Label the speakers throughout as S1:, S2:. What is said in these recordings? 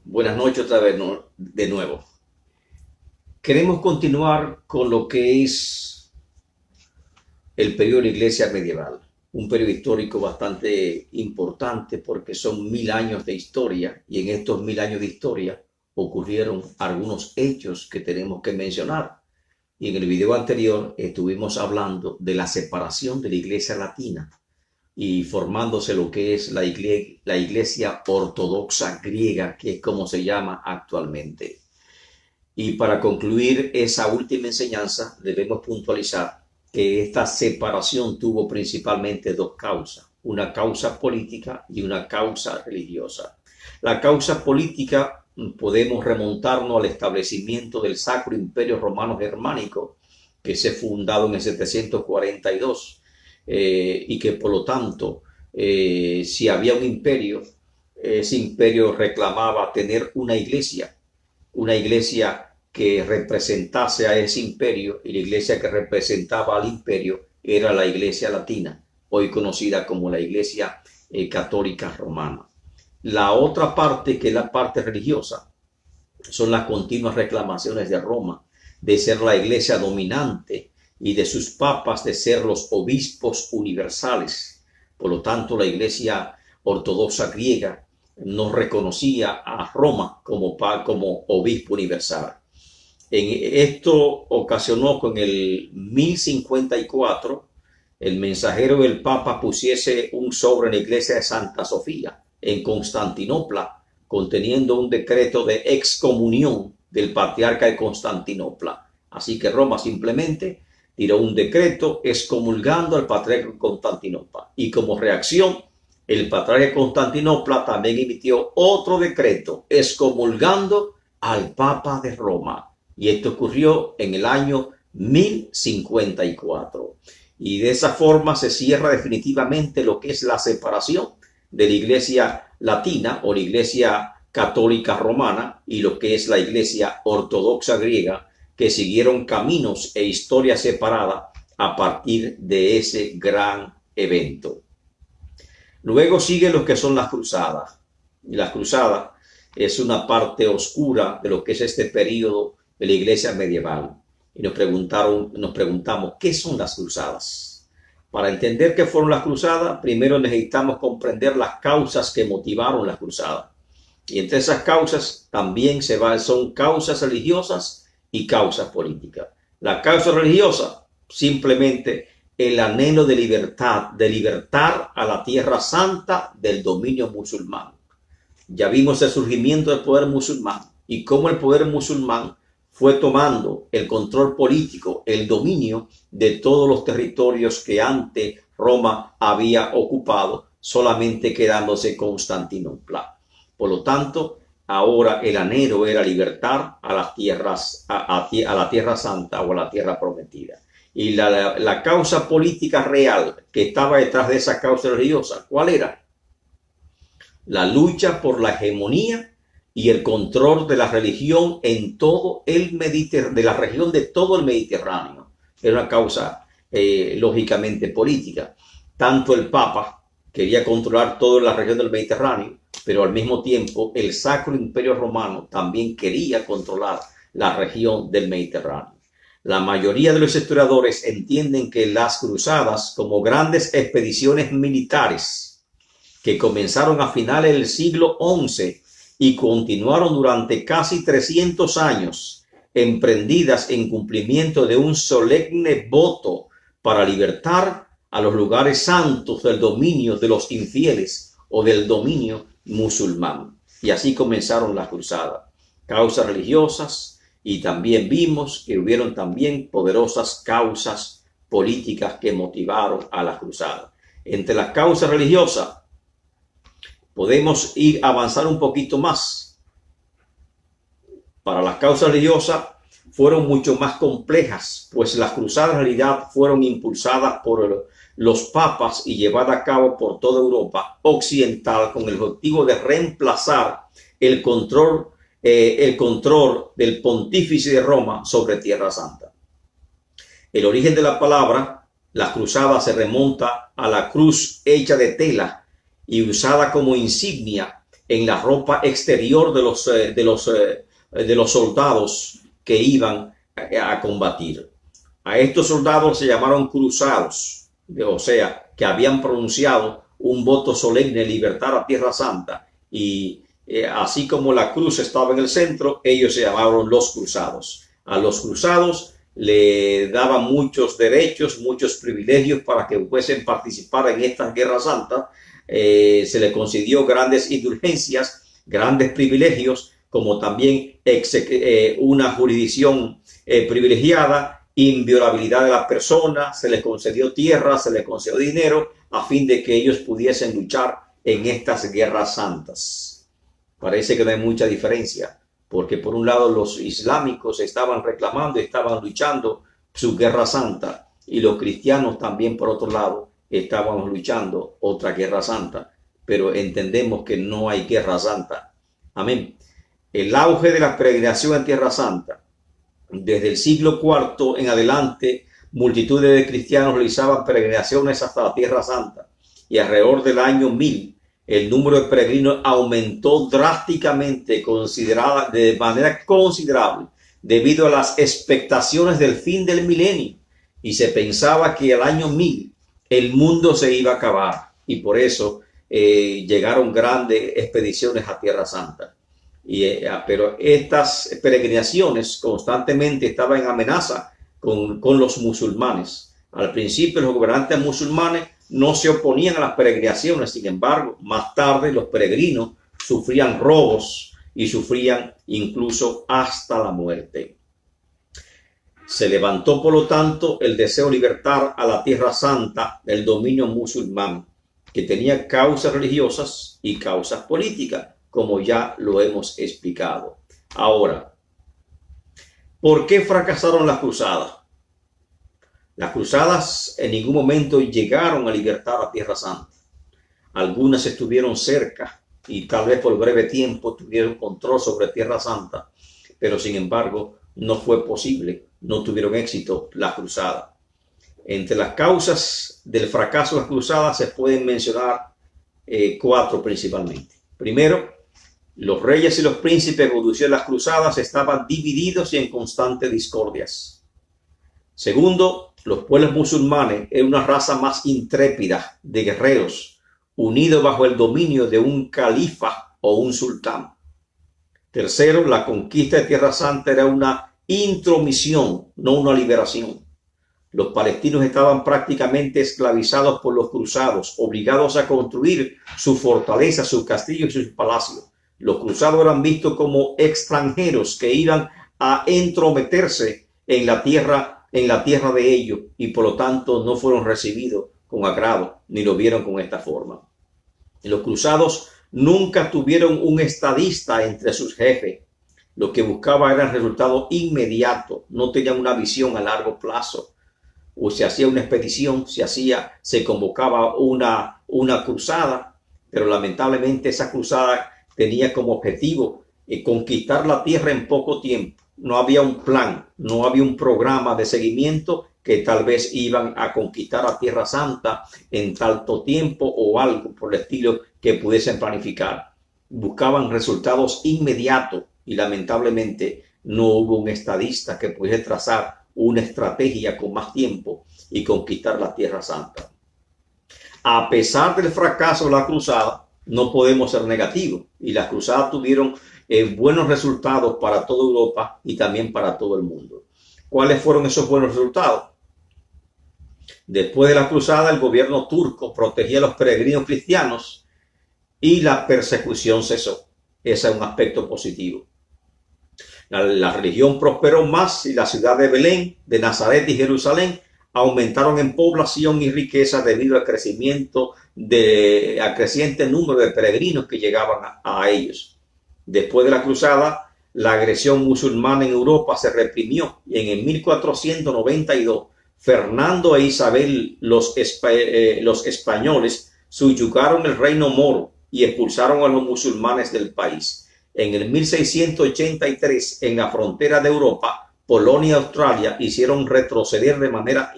S1: Buenas noches otra vez de nuevo. Queremos continuar con lo que es el periodo de la Iglesia medieval, un periodo histórico bastante importante porque son 1000 años de historia y en estos 1000 años de historia ocurrieron algunos hechos que tenemos que mencionar. Y en el video anterior estuvimos hablando de la separación de la Iglesia latina y formándose lo que es la iglesia ortodoxa griega, que es como se llama actualmente. Y para concluir esa última enseñanza, debemos puntualizar que esta separación tuvo principalmente dos causas, una causa política y una causa religiosa. La causa política podemos remontarnos al establecimiento del Sacro Imperio Romano Germánico, que se fundado en el 742, y que por lo tanto, si había un imperio, ese imperio reclamaba tener una iglesia que representase a ese imperio, y la iglesia que representaba al imperio era la iglesia latina, hoy conocida como la iglesia católica romana. La otra parte, que es la parte religiosa, son las continuas reclamaciones de Roma de ser la iglesia dominante y de sus papas de ser los obispos universales. Por lo tanto, la iglesia ortodoxa griega no reconocía a Roma como obispo universal. Esto ocasionó con el 1054 el mensajero del Papa pusiese un sobre en la iglesia de Santa Sofía en Constantinopla, conteniendo un decreto de excomunión del patriarca de Constantinopla. Así que Roma simplemente tiró un decreto excomulgando al patriarca de Constantinopla. Y como reacción, el patriarca de Constantinopla también emitió otro decreto excomulgando al Papa de Roma. Y esto ocurrió en el año 1054. Y de esa forma se cierra definitivamente lo que es la separación de la iglesia latina o la iglesia católica romana y lo que es la iglesia ortodoxa griega, que siguieron caminos e historias separadas a partir de ese gran evento. Luego siguen lo que son las cruzadas. Y las cruzadas es una parte oscura de lo que es este periodo de la iglesia medieval. Y nos preguntamos, ¿qué son las cruzadas? Para entender qué fueron las cruzadas, primero necesitamos comprender las causas que motivaron las cruzadas. Y entre esas causas también son causas religiosas y causas políticas. La causa religiosa, simplemente el anhelo de libertad, de libertar a la Tierra Santa del dominio musulmán. Ya vimos el surgimiento del poder musulmán y cómo el poder musulmán fue tomando el control político, el dominio de todos los territorios que antes Roma había ocupado, solamente quedándose Constantinopla. Por lo tanto, ahora el anhelo era libertar a las tierras, a la Tierra Santa o a la Tierra Prometida. Y la causa política real que estaba detrás de esa causa religiosa, ¿cuál era? La lucha por la hegemonía y el control de la religión en todo el Mediterráneo, de la región de todo el Mediterráneo. Era una causa lógicamente política. Tanto el Papa quería controlar toda la región del Mediterráneo, pero al mismo tiempo el Sacro Imperio Romano también quería controlar la región del Mediterráneo. La mayoría de los historiadores entienden que las cruzadas, como grandes expediciones militares que comenzaron a finales del siglo XI y continuaron durante casi 300 años, emprendidas en cumplimiento de un solemne voto para libertar a los lugares santos del dominio de los infieles o del dominio musulmán. Y así comenzaron las cruzadas. Causas religiosas, y también vimos que hubieron también poderosas causas políticas que motivaron a las cruzadas. Entre las causas religiosas podemos avanzar un poquito más. Para las causas religiosas fueron mucho más complejas, pues las cruzadas en realidad fueron impulsadas por los papas y llevadas a cabo por toda Europa occidental con el objetivo de reemplazar el control del pontífice de Roma sobre Tierra Santa. El origen de la palabra, las cruzadas, se remonta a la cruz hecha de tela y usada como insignia en la ropa exterior de los soldados que iban a combatir. A estos soldados se llamaron cruzados, o sea, que habían pronunciado un voto solemne de libertar a Tierra Santa, y así como la cruz estaba en el centro, ellos se llamaron los cruzados. A los cruzados le daban muchos derechos, muchos privilegios para que pudiesen participar en estas guerras santas. Se le concedió grandes indulgencias, grandes privilegios, como también una jurisdicción privilegiada, inviolabilidad de la persona, se les concedió tierra, se les concedió dinero, a fin de que ellos pudiesen luchar en estas guerras santas. Parece que no hay mucha diferencia, porque por un lado los islámicos estaban reclamando, estaban luchando su guerra santa, y los cristianos también por otro lado estaban luchando otra guerra santa, pero entendemos que no hay guerra santa. Amén. El auge de la peregrinación en Tierra Santa, desde el siglo IV en adelante, multitudes de cristianos realizaban peregrinaciones hasta la Tierra Santa, y alrededor del año 1000 el número de peregrinos aumentó drásticamente, de manera considerable, debido a las expectaciones del fin del milenio, y se pensaba que al año 1000 el mundo se iba a acabar, y por eso llegaron grandes expediciones a Tierra Santa. Pero estas peregrinaciones constantemente estaban en amenaza con los musulmanes. Al principio los gobernantes musulmanes no se oponían a las peregrinaciones, sin embargo, más tarde los peregrinos sufrían robos y sufrían incluso hasta la muerte. Se levantó, por lo tanto, el deseo de libertar a la Tierra Santa del dominio musulmán, que tenía causas religiosas y causas políticas, como ya lo hemos explicado. Ahora, ¿por qué fracasaron las cruzadas? Las cruzadas en ningún momento llegaron a libertar a Tierra Santa. Algunas estuvieron cerca y tal vez por breve tiempo tuvieron control sobre Tierra Santa, pero sin embargo no fue posible, no tuvieron éxito las cruzadas. Entre las causas del fracaso de las cruzadas se pueden mencionar 4 principalmente. Primero, los reyes y los príncipes que conducían las cruzadas estaban divididos y en constantes discordias. Segundo, los pueblos musulmanes eran una raza más intrépida de guerreros, unidos bajo el dominio de un califa o un sultán. Tercero, la conquista de Tierra Santa era una intromisión, no una liberación. Los palestinos estaban prácticamente esclavizados por los cruzados, obligados a construir sus fortalezas, sus castillos y sus palacios. Los cruzados eran vistos como extranjeros que iban a entrometerse en la tierra de ellos, y por lo tanto no fueron recibidos con agrado, ni lo vieron con esta forma. Los cruzados nunca tuvieron un estadista entre sus jefes. Lo que buscaba era el resultado inmediato, no tenían una visión a largo plazo. O se hacía una expedición, se convocaba una cruzada, pero lamentablemente esa cruzada tenía como objetivo conquistar la tierra en poco tiempo. No había un plan, no había un programa de seguimiento que tal vez iban a conquistar a Tierra Santa en tanto tiempo o algo por el estilo que pudiesen planificar. Buscaban resultados inmediatos y lamentablemente no hubo un estadista que pudiese trazar una estrategia con más tiempo y conquistar la Tierra Santa. A pesar del fracaso de la cruzada, no podemos ser negativos, y las cruzadas tuvieron buenos resultados para toda Europa y también para todo el mundo. ¿Cuáles fueron esos buenos resultados? Después de la cruzada, el gobierno turco protegía a los peregrinos cristianos y la persecución cesó. Ese es un aspecto positivo. La religión prosperó más y la ciudad de Belén, de Nazaret y Jerusalén aumentaron en población y riqueza debido al creciente número de peregrinos que llegaban a ellos. Después de la cruzada, la agresión musulmana en Europa se reprimió, y en el 1492 Fernando e Isabel los españoles subyugaron el reino moro y expulsaron a los musulmanes del país. En el 1683, en la frontera de Europa, Polonia y Australia hicieron retroceder de manera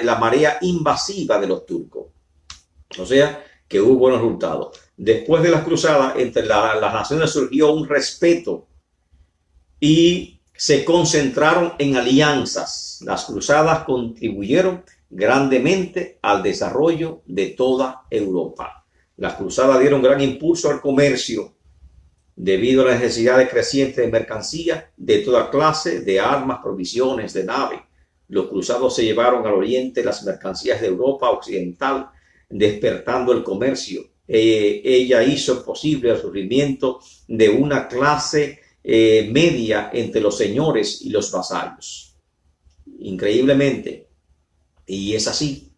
S1: la marea invasiva de los turcos. O sea, que hubo buenos resultados. Después de las cruzadas, entre las naciones surgió un respeto y se concentraron en alianzas. Las cruzadas contribuyeron grandemente al desarrollo de toda Europa. Las cruzadas dieron gran impulso al comercio debido a las necesidades crecientes de mercancía de toda clase, de armas, provisiones, de naves. Los cruzados se llevaron al oriente las mercancías de Europa occidental, despertando el comercio. Ella hizo posible el surgimiento de una clase media entre los señores y los vasallos. Increíblemente, y es así,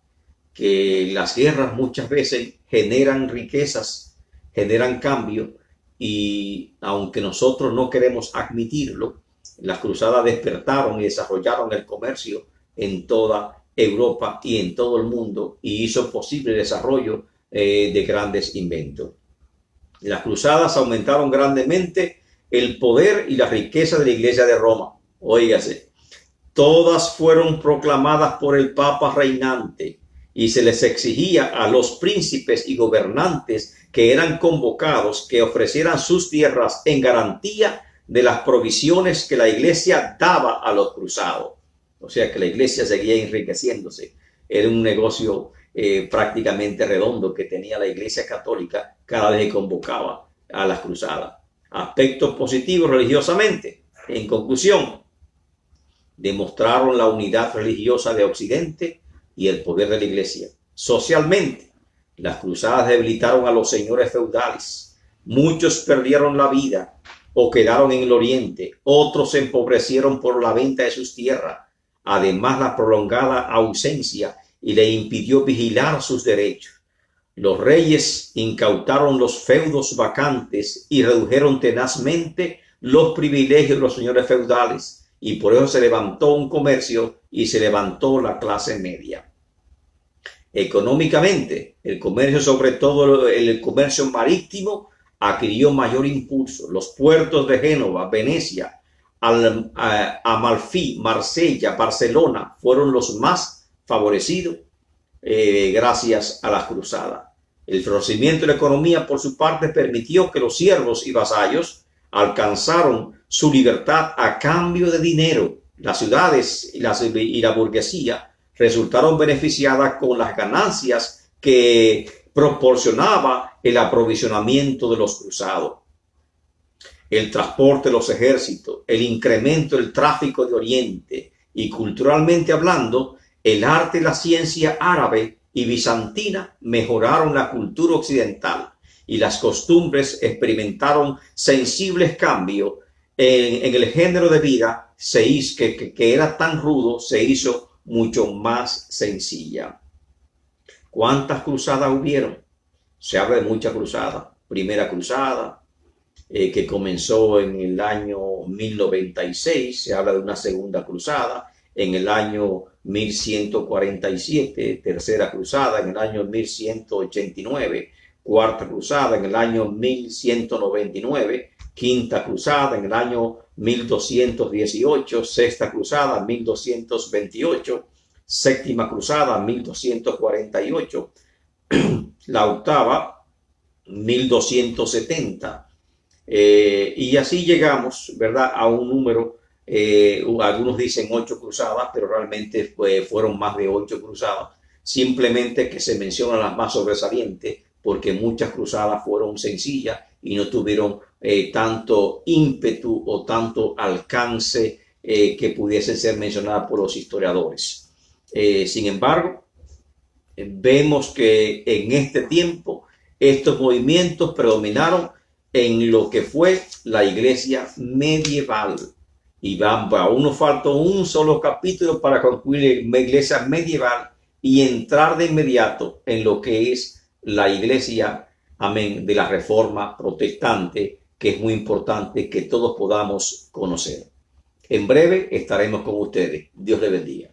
S1: que las guerras muchas veces generan riquezas, generan cambio, y aunque nosotros no queremos admitirlo, las cruzadas despertaron y desarrollaron el comercio en toda Europa y en todo el mundo, y hizo posible el desarrollo de grandes inventos. Las cruzadas aumentaron grandemente el poder y la riqueza de la Iglesia de Roma. Óigase, todas fueron proclamadas por el Papa reinante y se les exigía a los príncipes y gobernantes que eran convocados que ofrecieran sus tierras en garantía de las provisiones que la Iglesia daba a los cruzados. O sea que la Iglesia seguía enriqueciéndose. Era un negocio prácticamente redondo que tenía la Iglesia católica cada vez que convocaba a las cruzadas. Aspectos positivos religiosamente. En conclusión, demostraron la unidad religiosa de Occidente y el poder de la Iglesia. Socialmente, las cruzadas debilitaron a los señores feudales. Muchos perdieron la vida o quedaron en el oriente. Otros se empobrecieron por la venta de sus tierras. Además, la prolongada ausencia y le impidió vigilar sus derechos. Los reyes incautaron los feudos vacantes y redujeron tenazmente los privilegios de los señores feudales, y por eso se levantó un comercio y se levantó la clase media. Económicamente, el comercio, sobre todo el comercio marítimo, adquirió mayor impulso. Los puertos de Génova, Venecia, Amalfi, Marsella, Barcelona fueron los más favorecidos gracias a las cruzadas. El florecimiento de la economía, por su parte, permitió que los siervos y vasallos alcanzaron su libertad a cambio de dinero. Las ciudades y la burguesía resultaron beneficiadas con las ganancias que proporcionaba el aprovisionamiento de los cruzados. El transporte de los ejércitos, el incremento del tráfico de Oriente y, culturalmente hablando, el arte y la ciencia árabe y bizantina mejoraron la cultura occidental, y las costumbres experimentaron sensibles cambios en el género de vida que era tan rudo, se hizo mucho más sencilla. ¿Cuántas cruzadas hubieron? Se habla de muchas cruzadas. Primera cruzada, que comenzó en el año 1096, se habla de una segunda cruzada en el año 1147, tercera cruzada en el año 1189, cuarta cruzada en el año 1199, quinta cruzada en el año 1218, sexta cruzada 1228, séptima cruzada 1248, la octava 1270, y así llegamos, ¿verdad?, a un número. Algunos dicen 8 cruzadas, pero realmente fueron más de 8 cruzadas. Simplemente que se mencionan las más sobresalientes, porque muchas cruzadas fueron sencillas y no tuvieron tanto ímpetu o tanto alcance que pudiesen ser mencionadas por los historiadores. Sin embargo, vemos que en este tiempo estos movimientos predominaron en lo que fue la iglesia medieval. Y aún nos falta un solo capítulo para concluir la iglesia medieval y entrar de inmediato en lo que es la iglesia, amén, de la Reforma protestante, que es muy importante que todos podamos conocer. En breve estaremos con ustedes. Dios les bendiga.